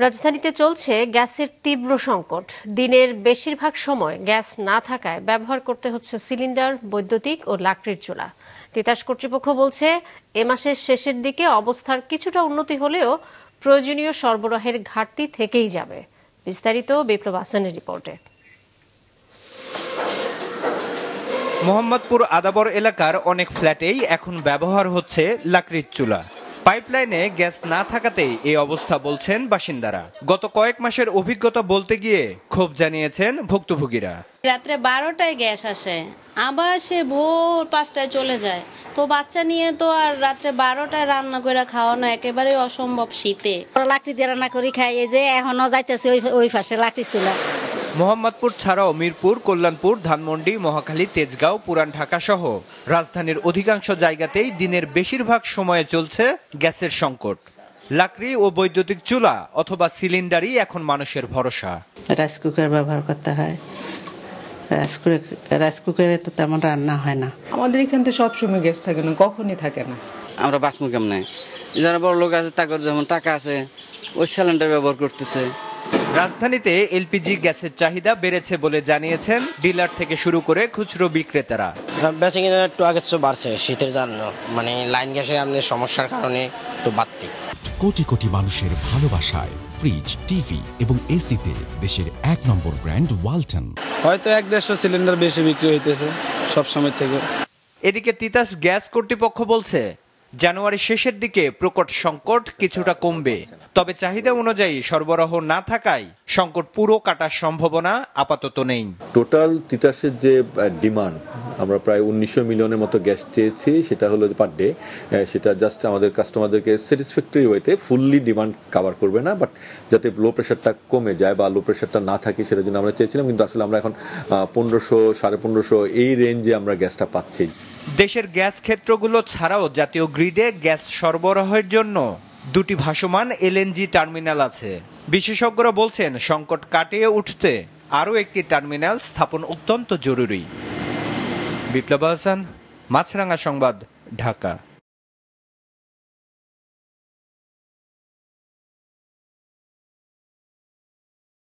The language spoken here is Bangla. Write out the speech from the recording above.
রাজধানীতে চলছে গ্যাসের তীব্র সংকট। দিনের বেশিরভাগ সময় গ্যাস না থাকায় ব্যবহার করতে হচ্ছে সিলিন্ডার, বৈদ্যুতিক ও লাকড়ির চুলা। তিতাস কর্তৃপক্ষ বলছে, এ মাসের শেষের দিকে অবস্থার কিছুটা উন্নতি হলেও প্রয়োজনীয় সরবরাহের ঘাটতি থেকেই যাবে। বিস্তারিত বিপ্লব হাসানের রিপোর্টে। মোহাম্মদপুর আদাবর এলাকার অনেক ফ্ল্যাটেই এখন ব্যবহার হচ্ছে লাকড়ির চুলা। পাইপলাইনে গ্যাস না থাকাতেই এই অবস্থা বলছেন বাসিন্দারা। গত কয়েক মাসের অভিজ্ঞতা বলতে গিয়ে ক্ষোভ জানিয়েছেন ভুক্তভোগীরা। রাত্রে 12টায় গ্যাস আসে, আবার সে ভোর 5টায় চলে যায়। তো বাচ্চা নিয়ে তো আর রাত্রে 12টায় রান্না করে খাওয়ানো একেবারে অসম্ভব শীতে। লাকড়ি দিয়ে রান্না করি খাই, এই যে এখনো যাইতেছে ওই পাশে লাকড়ি চুলা। মোহাম্মদপুর ছাড়াও মিরপুর, কল্যাণপুর, ধানমন্ডি, মহাখালী, তেজগাঁও, পুরান ঢাকা সহ রাজধানীর অধিকাংশ জায়গাতেই দিনের বেশিরভাগ সময়ে চলছে গ্যাসের সংকট। লাকড়ি ও বৈদ্যুতিক চুলা অথবা সিলিন্ডারই এখন মানুষের ভরসা। রাইস কুকার ব্যবহার করতে হয়, রাইস কুকারে তো তেমন রান্না হয় না। আমাদের এখান থেকে সবসময় গ্যাস থাকে না, কখনই থাকে না। আমরা বাঁচবো কেমনে? যারা বড় লোক আছে তাদের যেমন টাকা আছে ওই সিলিন্ডার ব্যবহার করতেছে। রাজধানীতে এলপিজি গ্যাসের চাহিদা বেড়েছে বলে জানিয়েছেন ডিলার থেকে শুরু করে খুচরো বিক্রেতারা। বেঁচে কিনা একটু আগে বাড়ছে শীতের জন্য, মানে লাইন গ্যাসে আমাদের সমস্যার কারণে একটু বাড়তি। কোটি কোটি মানুষের ভালোবাসায় ফ্রিজ, টিভি এবং এসিতে দেশের 1 নম্বর ব্র্যান্ড ওয়ালটন। হয়তো 1-1.5 সিলিন্ডার বেশি বিক্রি হইতেছে সব সময় থেকে। এদিকে তিতাস গ্যাস কর্তৃপক্ষ বলছে, জানুয়ারির শেষের দিকে প্রকট সংকট কিছুটা কমবে। তবে চাহিদা অনুযায়ী সরবরাহ না থাকায় সংকট পুরো কাটার সম্ভাবনা আপাতত নেই। টোটাল তিতাসের যে ডিমান্ড, আমরা প্রায় 1900 মিলিয়নের মতো গ্যাস চেয়েছি, সেটা হলো পার ডে। সেটা জাস্ট আমাদের কাস্টমারদেরকে স্যাটিসফ্যাক্টরি ওয়েতে ফুললি ডিমান্ড কভার করবে না, বাট যাতে লো প্রেশারটা কমে যায় বা লো প্রেশারটা না থাকে সেটার জন্য আমরা চেয়েছিলাম। কিন্তু আসলে আমরা এখন 1500, 1550 এই রেঞ্জে আমরা গ্যাসটা পাচ্ছি। দেশের গ্যাস ক্ষেত্রগুলো ছাড়াও জাতীয় গ্রিডে গ্যাস সরবরাহের জন্য 2টি ভাসমান এলএনজি টার্মিনাল আছে। বিশেষজ্ঞরা বলছেন, সংকট কাটিয়ে উঠতে আরও একটি টার্মিনাল স্থাপন অত্যন্ত জরুরি। বিপ্লব হাসান, মাছরাঙা সংবাদ, ঢাকা।